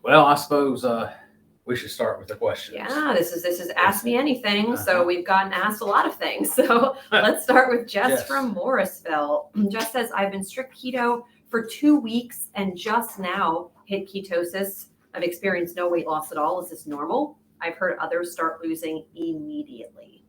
Well, I suppose we should start with the questions. Yeah, this is Ask Me Anything. So we've gotten asked a lot of things. So let's start with Jess from Morrisville. Jess says, I've been strict keto for 2 weeks and just now hit ketosis. I've experienced no weight loss at all. Is this normal? I've heard others start losing immediately.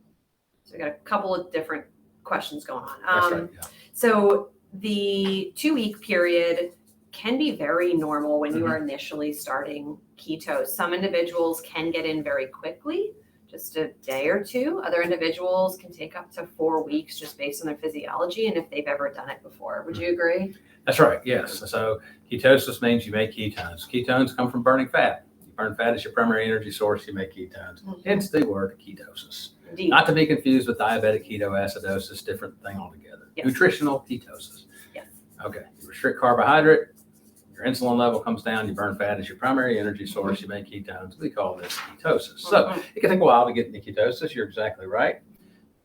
So we got a couple of different questions going on. That's right, yeah. So the 2-week period can be very normal when you are initially starting keto. Some individuals can get in very quickly, just a day or two. Other individuals can take up to 4 weeks just based on their physiology and if they've ever done it before. Would you agree? That's right, yes. So ketosis means you make ketones. Ketones come from burning fat. You burn fat as your primary energy source, you make ketones. Hence the word ketosis. Indeed. Not to be confused with diabetic ketoacidosis, different thing altogether. Yes. Nutritional ketosis. Yes. Okay, you restrict carbohydrate, your insulin level comes down, you burn fat as your primary energy source, you make ketones. We call this ketosis. So it can take a while to get into ketosis. You're exactly right.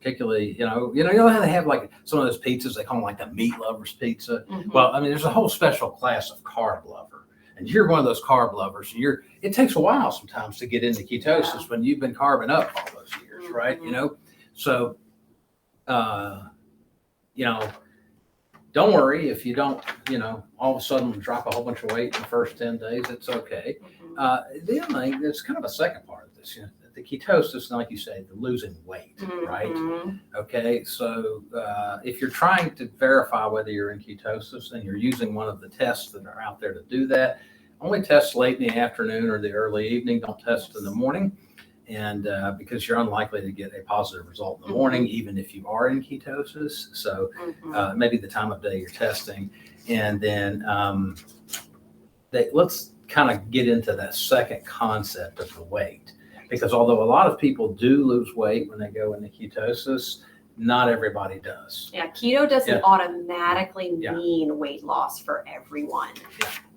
Particularly, you know how they have like some of those pizzas, they call them like the meat lovers pizza. Well, I mean, there's a whole special class of carb lover. And you're one of those carb lovers. It takes a while sometimes to get into ketosis when you've been carbing up all those years, right? So, don't worry if you don't, all of a sudden drop a whole bunch of weight in the first 10 days. It's okay. The other thing, there's kind of a second part of this. The ketosis, like you say, the losing weight, right? Okay, so if you're trying to verify whether you're in ketosis and you're using one of the tests that are out there to do that, only test late in the afternoon or the early evening. Don't test in the morning, and because you're unlikely to get a positive result in the morning, even if you are in ketosis. So maybe the time of day you're testing, and then let's kind of get into that second concept of the weight. Because although a lot of people do lose weight when they go into ketosis, not everybody does. Yeah, keto doesn't automatically mean weight loss for everyone.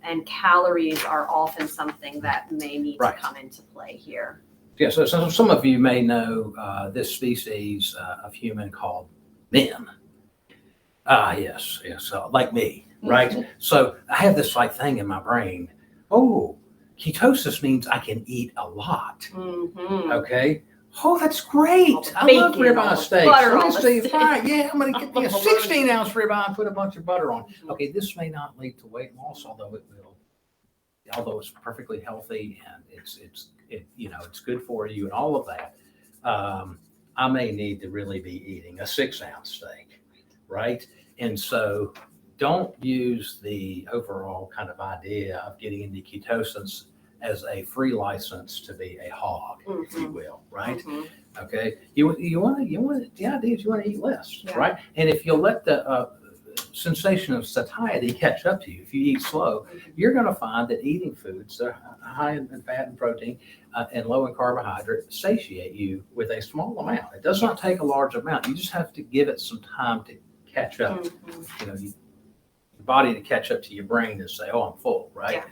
And calories are often something that may need to come into play here. Yeah, so some of you may know this species of human called men. Yes, like me, right? So I have this like thing in my brain. Oh, ketosis means I can eat a lot. Okay. Oh, that's great. I love ribeye steaks. Yeah, I'm going to get me a 16-ounce ribeye and put a bunch of butter on. Okay, this may not lead to weight loss, although it will. Although it's perfectly healthy and it's good for you and all of that. I may need to really be eating a 6-ounce steak, right? And so don't use the overall kind of idea of getting into ketosis as a free license to be a hog, if you will, right? Okay, the idea is you want to eat less, right? And if you let the sensation of satiety catch up to you, if you eat slow, you're going to find that eating foods that are high in fat and protein and low in carbohydrate satiate you with a small amount. It does not take a large amount. You just have to give it some time to catch up. Your body to catch up to your brain and say, "Oh, I'm full," right? Yeah,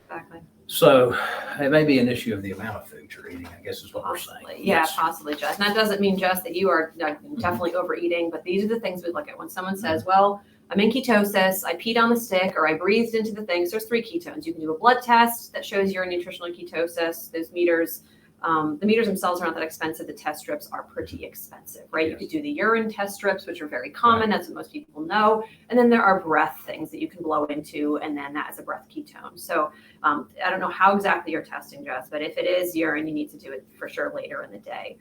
exactly. So it may be an issue of the amount of food you're eating, I guess is what we're saying. Yeah, possibly, Jess. And that doesn't mean, Jess, that you are definitely overeating, but these are the things we look at. When someone says, well, I'm in ketosis, I peed on the stick, or I breathed into the things, there's 3 ketones. You can do a blood test that shows you're in nutritional ketosis. Those meters, the meters themselves are not that expensive. The test strips are pretty expensive, right? You could do the urine test strips, which are very common. That's what most people know. And then there are breath things that you can blow into, and then that is a breath ketone. So I don't know how exactly you're testing, Jess, but if it is urine, you need to do it for sure later in the day.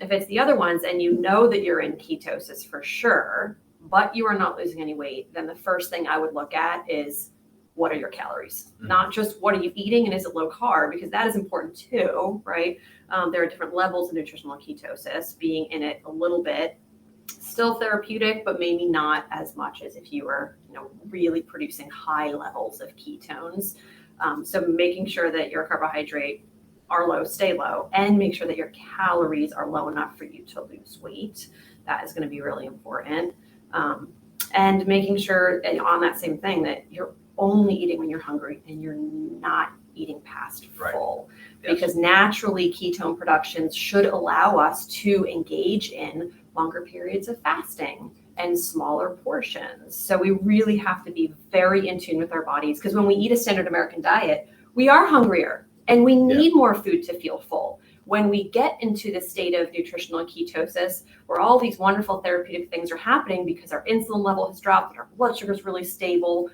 If it's the other ones and you know that you're in ketosis for sure, but you are not losing any weight, then the first thing I would look at is, what are your calories? Not just what are you eating and is it low carb, because that is important too, right? There are different levels of nutritional ketosis. Being in it a little bit, still therapeutic, but maybe not as much as if you were, really producing high levels of ketones. So making sure that your carbohydrate are low, stay low, and make sure that your calories are low enough for you to lose weight. That is going to be really important. And making sure, and on that same thing, that you're only eating when you're hungry and you're not eating past full. Because naturally ketone productions should allow us to engage in longer periods of fasting and smaller portions. So we really have to be very in tune with our bodies, because when we eat a standard American diet, we are hungrier and we need more food to feel full. When we get into the state of nutritional ketosis, where all these wonderful therapeutic things are happening because our insulin level has dropped and our blood sugar is really stable,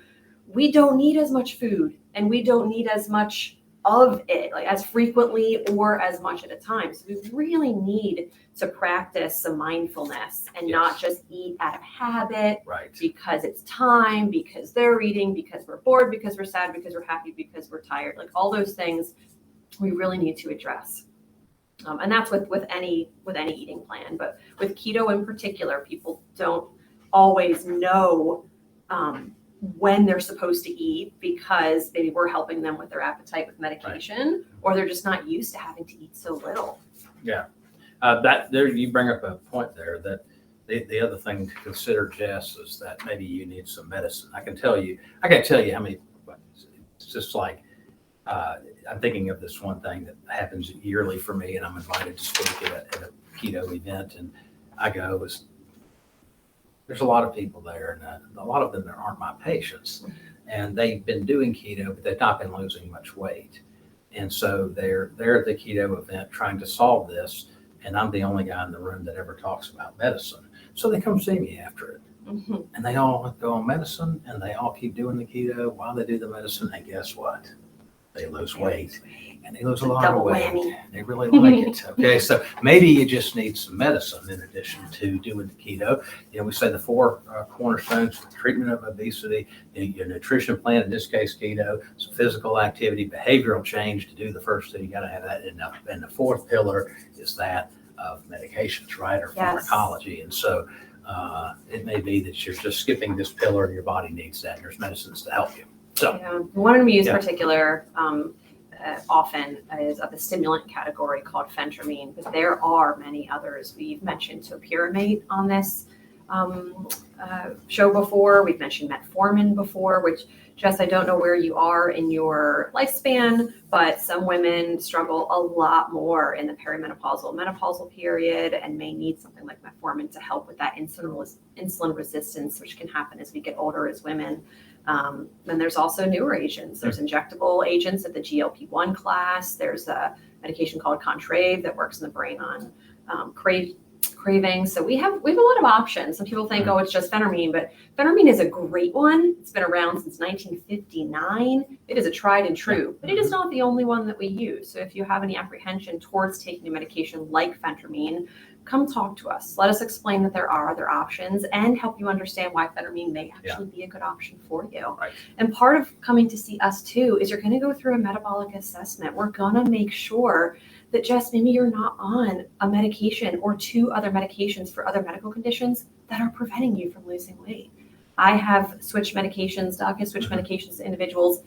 we don't need as much food and we don't need as much of it, like as frequently or as much at a time. So we really need to practice some mindfulness and not just eat out of habit, because it's time, because they're eating, because we're bored, because we're sad, because we're happy, because we're tired. Like all those things we really need to address. And that's with any eating plan, but with keto in particular, people don't always know when they're supposed to eat, because maybe we're helping them with their appetite with medication, or they're just not used to having to eat so little. Yeah, that there you bring up a point there that the other thing to consider, Jess, is that maybe you need some medicine. I can't tell you how many. It's just like I'm thinking of this one thing that happens yearly for me, and I'm invited to speak at a keto event, and I go. There's a lot of people there, and a lot of them aren't my patients, and they've been doing keto, but they've not been losing much weight. And so they're at the keto event trying to solve this, and I'm the only guy in the room that ever talks about medicine. So they come see me after it, and they all go on medicine, and they all keep doing the keto while they do the medicine, and guess what? They lose weight, and they lose a lot of weight. They really like it. Okay, so maybe you just need some medicine in addition to doing the keto. We say the four cornerstones for treatment of obesity: your nutrition plan, in this case keto, some physical activity, behavioral change to do the first thing. You got to have that enough. And the fourth pillar is that of medications, right, or pharmacology. And so it may be that you're just skipping this pillar, and your body needs that. And there's medicines to help you. So, one we use particular often is of the stimulant category called phentermine, but there are many others. We've mentioned topiramate on this show before. We've mentioned metformin before, which, Jess, I don't know where you are in your lifespan, but some women struggle a lot more in the perimenopausal, menopausal period, and may need something like metformin to help with that insulin resistance, which can happen as we get older as women. And there's also newer agents. There's injectable agents of the GLP-1 class. There's a medication called Contrave that works in the brain on cravings. So we have a lot of options. Some people think, it's just phentermine, but phentermine is a great one. It's been around since 1959. It is a tried and true, but it is not the only one that we use. So if you have any apprehension towards taking a medication like phentermine, come talk to us. Let us explain that there are other options and help you understand why phentermine may actually be a good option for you. Right. And part of coming to see us too is you're going to go through a metabolic assessment. We're going to make sure that, Jess, maybe you're not on a medication or two other medications for other medical conditions that are preventing you from losing weight. I have switched medications, doc has switched medications to individuals,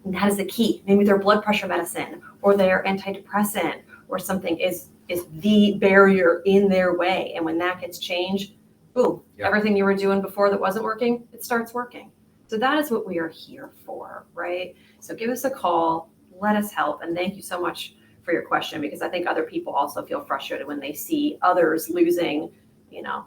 and that is the key. Maybe their blood pressure medicine or their antidepressant or something is the barrier in their way. And when that gets changed, boom, everything you were doing before that wasn't working, it starts working. So that is what we are here for, right? So give us a call, let us help. And thank you so much for your question, because I think other people also feel frustrated when they see others losing,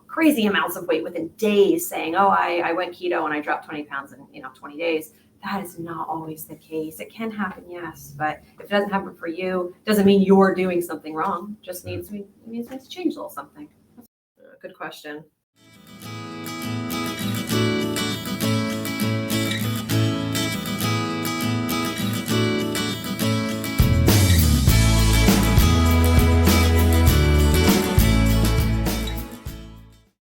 crazy amounts of weight within days, saying, I went keto and I dropped 20 pounds in, 20 days. That is not always the case. It can happen, yes, but if it doesn't happen for you, doesn't mean you're doing something wrong. Just means we need to change a little something. That's a good question.